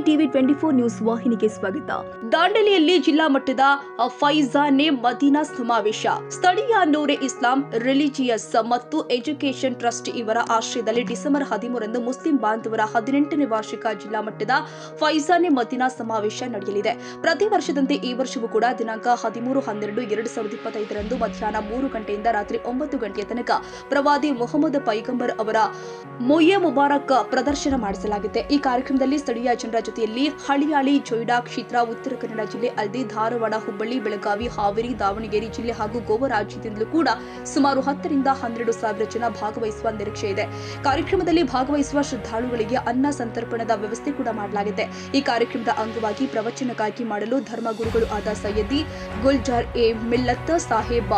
TV 24 news ವಾಹಿನಿಗೆ ಸ್ವಾಗತ. ದಾಂಡೇಲಿಯಲ್ಲಿ ಜಿಲ್ಲಾ ಮಟ್ಟದ ಫೈಜಾನೆ ಮದೀನಾ ಸಮಾವೇಶ. ಸ್ಥಳೀಯ ನೂರೆ ಇಸ್ಲಾಂ ರಿಲಿಜಿಯಸ್ ಮತ್ತು ಎಜುಕೇಷನ್ ಟ್ರಸ್ಟ್ ಇವರ ಆಶ್ರಯದಲ್ಲಿ ಡಿಸೆಂಬರ್ 13ರಂದು ಮುಸ್ಲಿಂ ಬಾಂಧವರ 18ನೇ ವಾರ್ಷಿಕ ಜಿಲ್ಲಾ ಮಟ್ಟದ ಫೈಜಾನೆ ಮದೀನಾ ಸಮಾವೇಶ ನಡೆಯಲಿದೆ. ಪ್ರತಿ ವರ್ಷದಂತೆ ಈ ವರ್ಷವೂ ಕೂಡ ದಿನಾಂಕ 13-12-2025ರಂದು ಮಧ್ಯಾಹ್ನ 3 ಗಂಟೆಯಿಂದ ರಾತ್ರಿ 9 ಗಂಟೆಯ ತನಕ ಪ್ರವಾದಿ ಮೊಹಮ್ಮದ್ ಪೈಗಂಬರ್ ಅವರ ಮೊಯ್ಯೆ ಮುಬಾರಕ್ ಪ್ರದರ್ಶನ ಮಾಡಿಸಲಾಗಿದೆ. ಈ ಕಾರ್ಯಕ್ರಮದಲ್ಲಿ ಸ್ಥಳೀಯ ಜನರ ಜೊತೆಯಲ್ಲಿ ಹಳಿಯಾಳಿ, ಜೊಯ್ಡಾ ಕ್ಷೇತ್ರ, ಉತ್ತರ ಕನ್ನಡ ಜಿಲ್ಲೆ ಅಲ್ಲದೆ ಧಾರವಾಡ, ಹುಬ್ಬಳ್ಳಿ, ಬೆಳಗಾವಿ, ಹಾವೇರಿ, ದಾವಣಗೆರೆ ಜಿಲ್ಲೆ ಹಾಗೂ ಗೋವಾ ರಾಜ್ಯದಿಂದಲೂ ಕೂಡ ಸುಮಾರು 10,000-12,000 ಜನ ಭಾಗವಹಿಸುವ ನಿರೀಕ್ಷೆ ಇದೆ. ಕಾರ್ಯಕ್ರಮದಲ್ಲಿ ಭಾಗವಹಿಸುವ ಶ್ರದ್ಧಾಳುಗಳಿಗೆ ಅನ್ನ ಸಂತರ್ಪಣದ ವ್ಯವಸ್ಥೆ ಕೂಡ ಮಾಡಲಾಗಿದೆ. ಈ ಕಾರ್ಯಕ್ರಮದ ಅಂಗವಾಗಿ ಪ್ರವಚನಕ್ಕಾಗಿ ಮಾಡಲು ಧರ್ಮಗುರುಗಳು ಆದ ಸಯ್ಯದಿ ಗುಲ್ಜಾರ್ ಎ ಮಿಲ್ಲತ್ ಸಾಹೇಬ,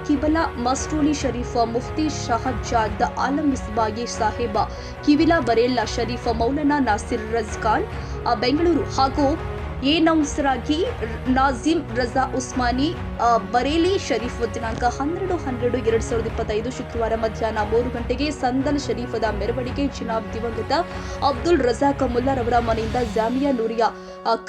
ಕಿಬಲಾ ಮಸ್ಟೋಲಿ ಶರೀಫ್, ಮುಫ್ತಿ ಶಹಜಾದ್ ಆಲಂ ಮಿಸ್ಬಾಯಿ ಸಾಹೇಬ, ಕಿವಿಲಾ ಬರೇಲ್ಲಾ ಶರೀಫ್, ಮೌಲಾನಾ ನಾಸಿರ್ ರಜ್ಕಾನ್ ಬೆಂಗಳೂರು ಹಾಗೂ ಏನೌಸರಾಗಿ ನಾಜಿಮ್ ರಜಾ ಉಸ್ಮಾನಿ ಬರೇಲಿ ಶರೀಫ್ ದಿನಾಂಕ 12-12-2025 ಶುಕ್ರವಾರ ಮಧ್ಯಾಹ್ನ 3 ಗಂಟೆಗೆ ಸಂದಲ್ ಶರೀಫದ ಮೆರವಣಿಗೆ ಜನಾಬ್ ದಿವಂಗತ ಅಬ್ದುಲ್ ರಜಾಕ್ ಮುಲ್ಲಾರವರ ಮನೆಯಿಂದ ಜಾಮಿಯಾ ನೂರಿಯಾ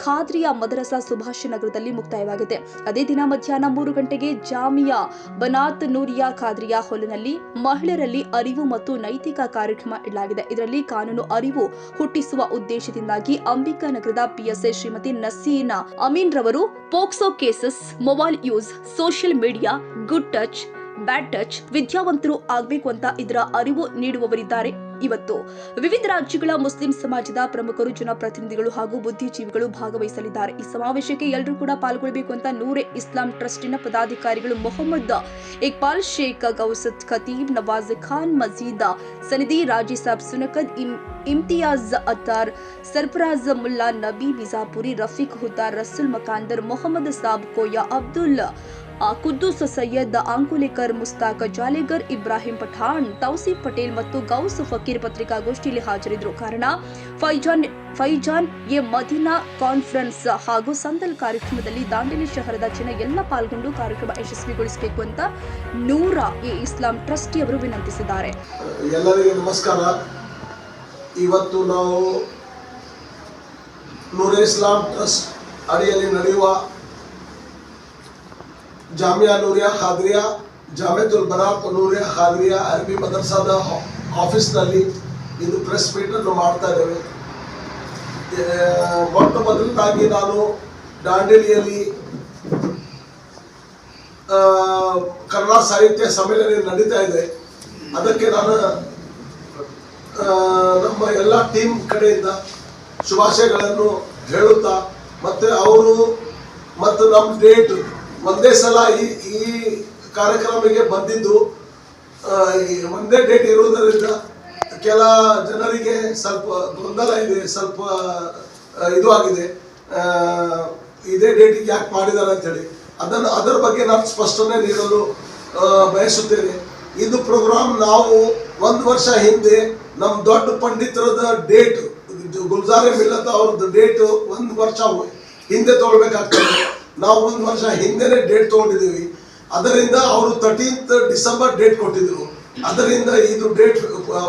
ಖಾದ್ರಿಯಾ ಮದರಸಾ ಸುಭಾಷ್ ನಗರದಲ್ಲಿ ಮುಕ್ತಾಯವಾಗಿದೆ. ಅದೇ ದಿನ ಮಧ್ಯಾಹ್ನ 3 ಗಂಟೆಗೆ ಜಾಮಿಯಾ ಬನಾತ್ ನೂರಿಯಾ ಖಾದ್ರಿಯಾ ಹಾಲ್ನಲ್ಲಿ ಮಹಿಳೆಯರಲ್ಲಿ ಅರಿವು ಮತ್ತು ನೈತಿಕ ಕಾರ್ಯಕ್ರಮ ಇಡಲಾಗಿದೆ. ಇದರಲ್ಲಿ ಕಾನೂನು ಅರಿವು ಹುಟ್ಟಿಸುವ ಉದ್ದೇಶದಿಂದಾಗಿ ಅಂಬಿಕಾ ನಗರದ ಪಿಎಸ್ಐ ಶ್ರೀಮತಿ ನಸೀನಾ ಅಮೀನ್ ರವರು POCSO cases, mobile use, social media, good touch, ಬ್ಯಾಡ್ ಟಚ್, ವಿದ್ಯಾವಂತರು ಆಗಬೇಕು ಅಂತ ಇದರ ಅರಿವು ನೀಡುವವರಿದ್ದಾರೆ. ಇವತ್ತು ವಿವಿಧ ರಾಜ್ಯಗಳ ಮುಸ್ಲಿಂ ಸಮಾಜದ ಪ್ರಮುಖರು, ಜನಪ್ರತಿನಿಧಿಗಳು ಹಾಗೂ ಬುದ್ಧಿಜೀವಿಗಳು ಭಾಗವಹಿಸಲಿದ್ದಾರೆ. ಈ ಸಮಾವೇಶಕ್ಕೆ ಎಲ್ಲರೂ ಕೂಡ ಪಾಲ್ಗೊಳ್ಳಬೇಕು ಅಂತ ನೂರೆ ಇಸ್ಲಾಂ ಟ್ರಸ್ಟಿನ ಪದಾಧಿಕಾರಿಗಳು ಮೊಹಮ್ಮದ್ ಇಕ್ಬಾಲ್ ಶೇಖ್, ಗೌಸತ್ ಖತೀಬ್, ನವಾಜ್ ಖಾನ್, ಮಜೀದ್ ಸನಿದಿ, ರಾಜಿ ಸಾಬ್ ಸುನಕದ್, ಇಮ್ತಿಯಾಜ್ ಅತ್ತಾರ್, ಸರ್ಫರಾಜ್ ಮುಲ್ಲಾ, ನಬಿ ಬಿಜಾಪುರಿ, ರಫೀಕ್ ಹುದ್ದಾರ್, ರಸೂಲ್ ಮಕಾಂದರ್, ಮೊಹಮ್ಮದ್ ಸಾಬ್ ಕೋಯಾ, ಅಬ್ದುಲ್ ಕುದ್ದೂಸ್ ಸೈಯದ್ ಅಂಕುಲೇಕರ್, ಮುಸ್ತಾಕ್ ಜಾಲೇಗರ್, ಇಬ್ರಾಹಿಂ ಪಠಾಣ್, ತೌಸೀಫ್ ಪಟೇಲ್ ಮತ್ತು ಗೌಸ್ ಫಕೀರ್ ಪತ್ರಿಕಾಗೋಷ್ಠಿಯಲ್ಲಿ ಹಾಜರಿದ್ದರು. ಕಾರಣ ಫೈಜಾನ್ ಎ ಮದೀನಾ ಕಾನ್ಫರೆನ್ಸ್ ಹಾಗೂ ಸಂದಲ್ ಕಾರ್ಯಕ್ರಮದಲ್ಲಿ ದಾಂಡೇಲಿ ಶಹರದ ಜನ ಎಲ್ಲ ಪಾಲ್ಗೊಂಡು ಕಾರ್ಯಕ್ರಮ ಯಶಸ್ವಿಗೊಳಿಸಬೇಕು ಅಂತ ನೂರಾ ಎ ಇಸ್ಲಾಂ ಟ್ರಸ್ಟಿ ಅವರು ವಿನಂತಿಸಿದ್ದಾರೆ. ಎಲ್ಲರಿಗೂ ನಮಸ್ಕಾರ. ಇವತ್ತು ನಾವು ನೂರೆ ಇಸ್ಲಾಂ ಟ್ರಸ್ಟ್ ಅಡಿಯಲ್ಲಿ ನಡೆಯುವ ಜಾಮಿಯಾ ನೂರಿಯಾ ಖಾದ್ರಿಯಾ, ಜಾಮಿಯತುಲ್ ಬನಾತ್ ನೂರಿಯಾ ಖಾದ್ರಿಯಾ ಅರಬಿ ಮದರ್ಸಾದ ಆಫೀಸ್ನಲ್ಲಿ ಇದು ಪ್ರೆಸ್ ಮೀಟನ್ನು ಮಾಡ್ತಾ ಇದ್ದೇವೆ. ಮೊಟ್ಟ ಮೊದಲದಾಗಿ ನಾನು ದಾಂಡೇಲಿಯಲ್ಲಿ ಕನ್ನಡ ಸಾಹಿತ್ಯ ಸಮ್ಮೇಳನ ನಡೀತಾ ಇದೆ. ಅದಕ್ಕೆ ನಾನು ನಮ್ಮ ಎಲ್ಲ ಟೀಮ್ ಕಡೆಯಿಂದ ಶುಭಾಶಯಗಳನ್ನು ಹೇಳುತ್ತಾ, ಮತ್ತು ಅವರು ಮತ್ತು ನಮ್ಮ ಡೇಟ್ ಒಂದೇ ಸಲ ಈ ಕಾರ್ಯಕ್ರಮಕ್ಕೆ ಬಂದಿದ್ದು ಒಂದೇ ಡೇಟ್ ಇರುವುದರಿಂದ ಕೆಲ ಜನರಿಗೆ ಸ್ವಲ್ಪ ಗೊಂದಲ ಇದೆ, ಸ್ವಲ್ಪ ಇದು ಆಗಿದೆ, ಇದೇ ಡೇಟಿಗೆ ಯಾಕೆ ಮಾಡಿದ್ದಾರೆ ಅಂತೇಳಿ. ಅದರ ಬಗ್ಗೆ ನಾನು ಸ್ಪಷ್ಟನೆ ನೀಡಲು ಬಯಸುತ್ತೇನೆ. ಇದು ಪ್ರೋಗ್ರಾಮ್ ನಾವು 1 ವರ್ಷ ಹಿಂದೆ ನಮ್ಮ ದೊಡ್ಡ ಪಂಡಿತರದ ಡೇಟ್, ಗುಲ್ಜಾರ್ ಮಿಲ್ಲತ್ ಅವ್ರದ್ದು ಡೇಟ್ 1 ವರ್ಷ ಹಿಂದೆ ತಗೊಳ್ಬೇಕಾಗ್ತದೆ. ನಾವು 1 ವರ್ಷ ಹಿಂದೆನೇ ಡೇಟ್ ತಗೊಂಡಿದ್ದೀವಿ. ಅದರಿಂದ ಅವರು 13th ಡಿಸೆಂಬರ್ ಡೇಟ್ ಕೊಟ್ಟಿದ್ರು. ಅದರಿಂದ ಇದು ಡೇಟ್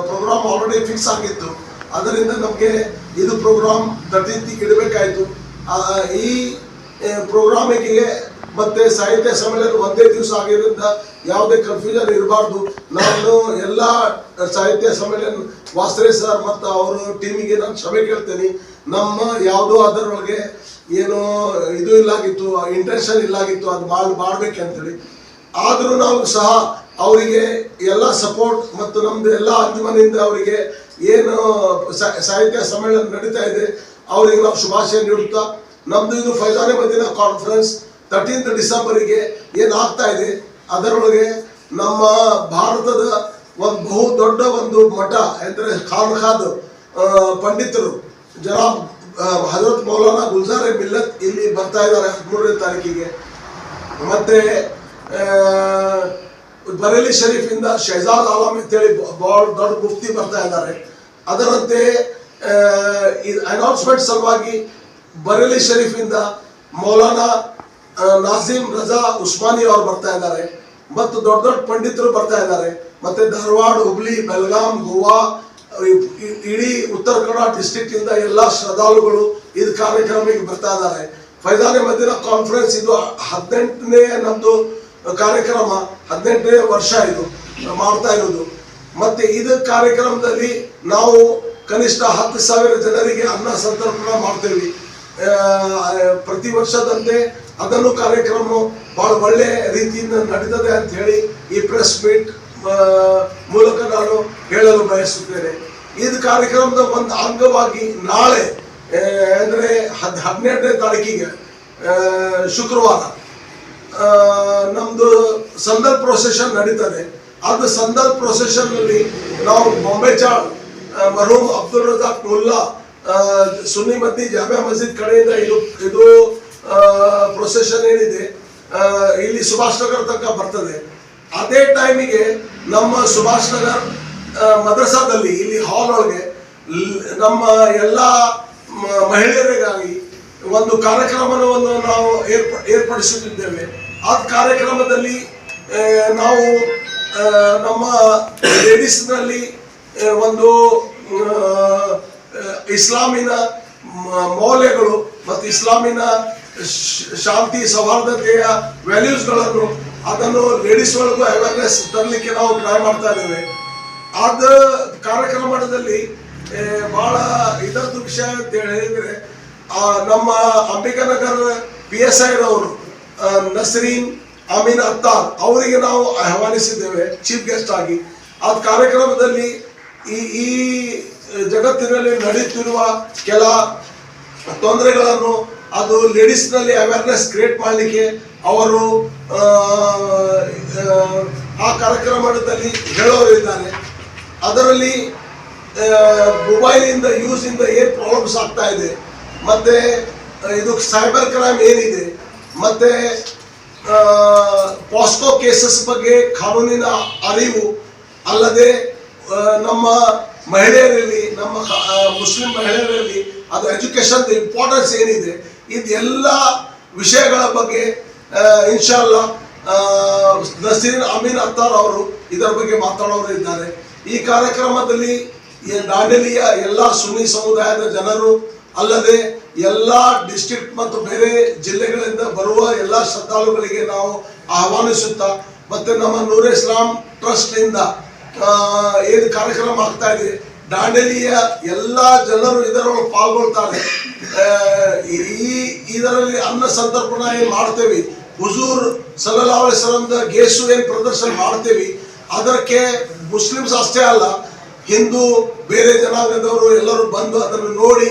ಪ್ರೋಗ್ರಾಮ್ ಆಲ್ರೆಡಿ ಫಿಕ್ಸ್ ಆಗಿತ್ತು. ಅದರಿಂದ ನಮಗೆ ಇದು ಪ್ರೋಗ್ರಾಮ್ 13th ಇಡಬೇಕಾಯಿತು. ಈ ಪ್ರೋಗ್ರಾಮಿಗೆ ಮತ್ತೆ ಸಾಹಿತ್ಯ ಸಮ್ಮೇಳನ ಒಂದೇ ದಿವಸ ಆಗಿರೋದ್ರಿಂದ ಯಾವುದೇ ಕನ್ಫ್ಯೂಷನ್ ಇರಬಾರ್ದು. ನಾನು ಎಲ್ಲ ಸಾಹಿತ್ಯ ಸಮ್ಮೇಳನ ವಾಸ್ತ್ರೆ ಸರ್ ಮತ್ತು ಅವರ ಟೀಮಿಗೆ ನಾನು ಕ್ಷಮೆ ಕೇಳ್ತೇನೆ. ನಮ್ಮ ಯಾವುದೋ ಅದರೊಳಗೆ ಏನೋ ಇದು ಇಲ್ಲಾಗಿತ್ತು, ಇಂಟೆನ್ಷನ್ ಇಲ್ಲಾಗಿತ್ತು, ಅದು ಮಾಡಬೇಕಂತೇಳಿ. ಆದರೂ ನಾವು ಸಹ ಅವರಿಗೆ ಎಲ್ಲ ಸಪೋರ್ಟ್ ಮತ್ತು ನಮ್ಮದು ಎಲ್ಲ ಅಂತಿಮನಿಂದ ಅವರಿಗೆ ಏನು ಸಾಹಿತ್ಯ ಸಮ್ಮೇಳನ ನಡೀತಾ ಇದೆ ಅವರಿಗೆ ನಾವು ಶುಭಾಶಯ ನೀಡುತ್ತಾ, ನಮ್ಮದು ಇದು ಫೈಜಾನೆ ಮದೀನಾ ಕಾನ್ಫರೆನ್ಸ್ 13th ಡಿಸೆಂಬರಿಗೆ ಏನಾಗ್ತಾ ಇದೆ, ಅದರೊಳಗೆ ನಮ್ಮ ಭಾರತದ ಒಂದು ಬಹು ದೊಡ್ಡ ಒಂದು ಮಠ ಅಂದರೆ ಖಾನ್ಖಾದ್ ಪಂಡಿತರು ಜನಾಬ್ ಹಜರತ್ ಮೌಲಾನಾ ಗುಲ್ಜಾರ್ ಎ ಮಿಲ್ಲತ್ ಇಲ್ಲಿ ಬರ್ತಾ ಇದ್ದಾರೆ 13ನೇ ತಾರೀಕಿಗೆ. ಮತ್ತೆ ಬರೇಲಿ ಶರೀಫಿಂದ ಶಹಜಾದ್ ಆಲಂ ಅಂತೇಳಿ ಬಹಳ ದೊಡ್ಡ ಮುಫ್ತಿ ಬರ್ತಾ ಇದ್ದಾರೆ. ಅದರಂತೆ ಅನೌನ್ಸ್ಮೆಂಟ್ ಸಲುವಾಗಿ ಬರೇಲಿ ಶರೀಫಿಂದ ಮೌಲಾನಾ ನಾಜಿಮ್ ರಜಾ ಉಸ್ಮಾನಿ ಅವರು ಬರ್ತಾ ಇದ್ದಾರೆ ಮತ್ತು ದೊಡ್ಡ ದೊಡ್ಡ ಪಂಡಿತರು ಬರ್ತಾ ಇದ್ದಾರೆ. ಮತ್ತೆ ಧಾರವಾಡ, ಹುಬ್ಳಿ, ಬೆಳಗಾಂ, ಗೋವಾ, ಇಡೀ ಉತ್ತರ ಕನ್ನಡ ಡಿಸ್ಟ್ರಿಕ್ಟ್ ಇಂದ ಎಲ್ಲ ಶ್ರದ್ಧಾಳುಗಳು ಇದು ಕಾರ್ಯಕ್ರಮಕ್ಕೆ ಬರ್ತಾ ಇದ್ದಾರೆ. ಫೈಜಾನೆ ಮದೀನಾ ಕಾನ್ಫರೆನ್ಸ್ ಇದು 18ನೇ ನಮ್ದು ಕಾರ್ಯಕ್ರಮ, 18ನೇ ವರ್ಷ ಇದು ಮಾಡ್ತಾ ಇರೋದು. ಮತ್ತೆ ಇದು ಕಾರ್ಯಕ್ರಮದಲ್ಲಿ ನಾವು ಕನಿಷ್ಠ 10,000 ಜನರಿಗೆ ಅನ್ನ ಸಂತರ್ಪಣೆ ಮಾಡ್ತೇವೆ ಪ್ರತಿ ವರ್ಷದಂತೆ. ಅದನ್ನು ಕಾರ್ಯಕ್ರಮ ಬಹಳ ಒಳ್ಳೆ ರೀತಿಯಿಂದ ನಡೀತದೆ ಅಂತ ಹೇಳಿ ಈ ಪ್ರೆಸ್ ಮೀಟ್ ಮೂಲಕ ನಾನು ಹೇಳಲು ಬಯಸುತ್ತೇನೆ. ಇದು ಕಾರ್ಯಕ್ರಮದ ಒಂದು ಅಂಗವಾಗಿ ನಾಳೆ ಅಂದರೆ 12ನೇ ತಾರೀಕಿಗೆ ಶುಕ್ರವಾರ ನಮ್ದು ಸಂದಲ್ ಪ್ರೊಸೆಷನ್ ನಡೀತದೆ. ಅದು ಸಂದಲ್ ಪ್ರೊಸೆಷನ್ ನಲ್ಲಿ ನಾವು ಬಾಂಬೆ ಚಾಳ್ ಮರ್ಹೂಮ್ ಅಬ್ದುಲ್ ರಜಾಕ್ ಮುಲ್ಲಾ ಸುನ್ನಿ ಮದ್ನಿ ಜಾಮಿಯಾ ಮಸ್ಜಿದ್ ಕಡೆಯಿಂದ ಇದು ಪ್ರೊಸೆಷನ್ ಏನಿದೆ ಇಲ್ಲಿ ಸುಭಾಷ್ ನಗರ್ ತನಕ ಬರ್ತದೆ. ಅದೇ ಟೈಮಿಗೆ ನಮ್ಮ ಸುಭಾಷ್ ನಗರ್ ಮದ್ರಸಾದಲ್ಲಿ ಇಲ್ಲಿ ಹಾಲ್ ಒಳಗೆ ನಮ್ಮ ಎಲ್ಲ ಮಹಿಳೆಯರಿಗಾಗಿ ಒಂದು ಕಾರ್ಯಕ್ರಮವನ್ನು ನಾವು ಏರ್ಪಡಿಸುತ್ತಿದ್ದೇವೆ. ಆ ಕಾರ್ಯಕ್ರಮದಲ್ಲಿ ನಾವು ನಮ್ಮ ಲೇಡೀಸ್ನಲ್ಲಿ ಒಂದು ಇಸ್ಲಾಮಿನ ಮೌಲ್ಯಗಳು ಮತ್ತು ಇಸ್ಲಾಮಿನ ಶಾಂತಿ ಸೌಹಾರ್ದತೆಯ ವ್ಯಾಲ್ಯೂಸ್ಗಳನ್ನು ಅದನ್ನು ಲೇಡೀಸ್ ಒಳಗೂ ಅವೇರ್ನೆಸ್ ತರಲಿಕ್ಕೆ ನಾವು ಟ್ರೈ ಮಾಡ್ತಾ ಇದ್ದೇವೆ. ಆದ ಕಾರ್ಯಕ್ರಮದಲ್ಲಿ ಬಹಳ ಇದರದ್ದು ವಿಷಯ ಅಂತ ಹೇಳಿದ್ರೆ ನಮ್ಮ ಅಂಬಿಕಾನಗರ್ PSI ರವರು ನಸ್ರೀನ್ ಅಮೀನ್ ಅತ್ತಾರ್ ಅವರಿಗೆ ನಾವು ಆಹ್ವಾನಿಸಿದ್ದೇವೆ ಚೀಫ್ ಗೆಸ್ಟ್ ಆಗಿ. ಆ ಕಾರ್ಯಕ್ರಮದಲ್ಲಿ ಈ ಜಗತ್ತಿನಲ್ಲಿ ನಡೆಯುತ್ತಿರುವ ಕೆಲ ತೊಂದರೆಗಳನ್ನು ಅದು ಲೇಡೀಸ್ನಲ್ಲಿ ಅವೇರ್ನೆಸ್ ಕ್ರಿಯೇಟ್ ಮಾಡಲಿಕ್ಕೆ ಅವರು ಆ ಕಾರ್ಯಕ್ರಮದಲ್ಲಿ ಹೇಳೋರಿದ್ದಾರೆ. ಅದರಲ್ಲಿ ಮೊಬೈಲಿಂದ ಯೂಸಿಂದ ಏನು ಪ್ರಾಬ್ಲಮ್ಸ್ ಆಗ್ತಾ ಇದೆ, ಮತ್ತೆ ಇದು ಸೈಬರ್ ಕ್ರೈಮ್ ಏನಿದೆ, ಮತ್ತೆ ಪಾಸ್ಕೋ ಕೇಸಸ್ ಬಗ್ಗೆ ಕಾನೂನಿನ ಅರಿವು, ಅಲ್ಲದೆ ನಮ್ಮ ಮಹಿಳೆಯರಲ್ಲಿ, ನಮ್ಮ ಮುಸ್ಲಿಂ ಮಹಿಳೆಯರಲ್ಲಿ ಅದು ಎಜುಕೇಶನ್ ಇಂಪಾರ್ಟೆನ್ಸ್ ಏನಿದೆ, ಇದೆಲ್ಲ ವಿಷಯಗಳ ಬಗ್ಗೆ ಇನ್ಶಾಲ್ಲಾ ನಸೀರ್ ಅಮೀನ್ ಅತ್ತಾರ್ ಅವರು ಇದರ ಬಗ್ಗೆ ಮಾತಾಡೋರು ಇದ್ದಾರೆ. ಈ ಕಾರ್ಯಕ್ರಮದಲ್ಲಿ ದಾಂಡೇಲಿಯ ಎಲ್ಲ ಸುನ್ನಿ ಸಮುದಾಯದ ಜನರು, ಅಲ್ಲದೆ ಎಲ್ಲ ಡಿಸ್ಟ್ರಿಕ್ಟ್ ಮತ್ತು ಬೇರೆ ಜಿಲ್ಲೆಗಳಿಂದ ಬರುವ ಎಲ್ಲ ಶ್ರದ್ಧಾಳುಗಳಿಗೆ ನಾವು ಆಹ್ವಾನಿಸುತ್ತಾ, ಮತ್ತೆ ನಮ್ಮ ನೂರ್ ಇಸ್ಲಾಂ ಟ್ರಸ್ಟ್ ನಿಂದ ಏನು ಕಾರ್ಯಕ್ರಮ ಆಗ್ತಾ ಇದೆ, ದಾಂಡೇಲಿಯ ಎಲ್ಲ ಜನರು ಇದರೊಳಗೆ ಪಾಲ್ಗೊಳ್ತಾರೆ. ಇದರಲ್ಲಿ ಅನ್ನ ಸಂತರ್ಪಣೆ ಏನು ಮಾಡ್ತೇವೆ, ಹುಜೂರ್ ಸಲ್ಲಲ್ಲಾಹು ಅಲೈಹಿ ವಸಲ್ಲಂದ ಗೇಸು ಏನು ಪ್ರದರ್ಶನ ಮಾಡ್ತೇವೆ, ಅದಕ್ಕೆ ಮುಸ್ಲಿಮ್ಸ್ ಅಷ್ಟೇ ಅಲ್ಲ, ಹಿಂದೂ ಬೇರೆ ಜನಾಂಗದವರು ಎಲ್ಲರೂ ಬಂದು ಅದನ್ನು ನೋಡಿ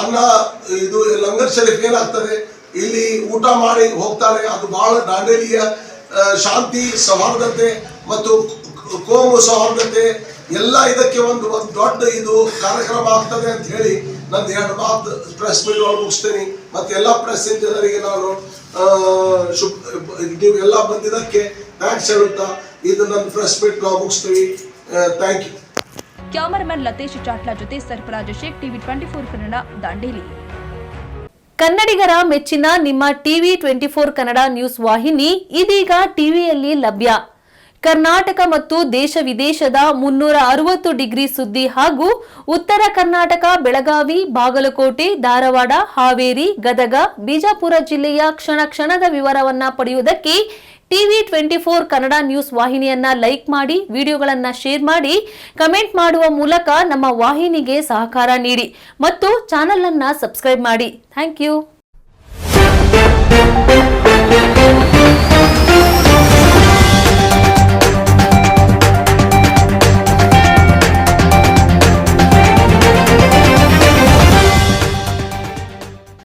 ಅನ್ನ ಇದು ಲಂಗರ್ ಶರೀಫ್ ಏನಾಗ್ತದೆ ಇಲ್ಲಿ ಊಟ ಮಾಡಿ ಹೋಗ್ತಾರೆ. ಅದು ಬಹಳ ದಾಂಡೇಲಿಯ ಶಾಂತಿ ಸೌಹಾರ್ದತೆ ಮತ್ತು ಕೋಮು ಸೌಹಾರ್ದತೆ ಎಲ್ಲ ಇದಕ್ಕೆ ಒಂದು ದೊಡ್ಡ ಇದು ಕಾರ್ಯಕ್ರಮ ಆಗ್ತದೆ ಅಂತ ಹೇಳಿ ನಂದು 2 ಮಾತು ಪ್ರೆಸ್ ಮೀಟ್ ಒಳಗೆ ಮುಗಿಸ್ತೇನೆ. ಮತ್ತೆ ಎಲ್ಲ ಪ್ರೆಸ್ ಜನರಿಗೆ ನಾನು ನೀವೆಲ್ಲ ಬಂದಿದ್ದಕ್ಕೆ ಥ್ಯಾಂಕ್ಸ್ ಹೇಳುತ್ತಾ ಇದು ನನ್ನ ಪ್ರೆಸ್ ಮೀಟ್ ನಾವು ಮುಗಿಸ್ತೀವಿ. Thank you. Cameraman Latesh Chatla ಜೊತೆ ಸರ್ಫರಾಜ್ ಶೇಖ್, ಟಿವಿ 24 ಕನ್ನಡ, ದಾಂಡೇಲಿ. ಕನ್ನಡಿಗರ ಮೆಚ್ಚಿನ ನಿಮ್ಮ ಟಿವಿ 24 ಕನ್ನಡ ನ್ಯೂಸ್ ವಾಹಿನಿ ಇದೀಗ ಟಿವಿಯಲ್ಲಿ ಲಭ್ಯ. ಕರ್ನಾಟಕ ಮತ್ತು ದೇಶ ವಿದೇಶದ 360 ಡಿಗ್ರಿ ಸುದ್ದಿ ಹಾಗೂ ಉತ್ತರ ಕರ್ನಾಟಕ, ಬೆಳಗಾವಿ, ಬಾಗಲಕೋಟೆ, ಧಾರವಾಡ, ಹಾವೇರಿ, ಗದಗ, ಬಿಜಾಪುರ ಜಿಲ್ಲೆಯ ಕ್ಷಣ ಕ್ಷಣದ ವಿವರವನ್ನ ಪಡೆಯುವುದಕ್ಕೆ ಟಿವಿ 24 ಕನ್ನಡ ನ್ಯೂಸ್ ವಾಹಿನಿಯನ್ನ ಲೈಕ್ ಮಾಡಿ, ವಿಡಿಯೋಗಳನ್ನ ಶೇರ್ ಮಾಡಿ, ಕಮೆಂಟ್ ಮಾಡುವ ಮೂಲಕ ನಮ್ಮ ವಾಹಿನಿಗೆ ಸಹಕಾರ ನೀಡಿ ಮತ್ತು ಚಾನೆಲ್ ಅನ್ನ ಸಬ್ಸ್ಕ್ರೈಬ್ ಮಾಡಿ. Thank you.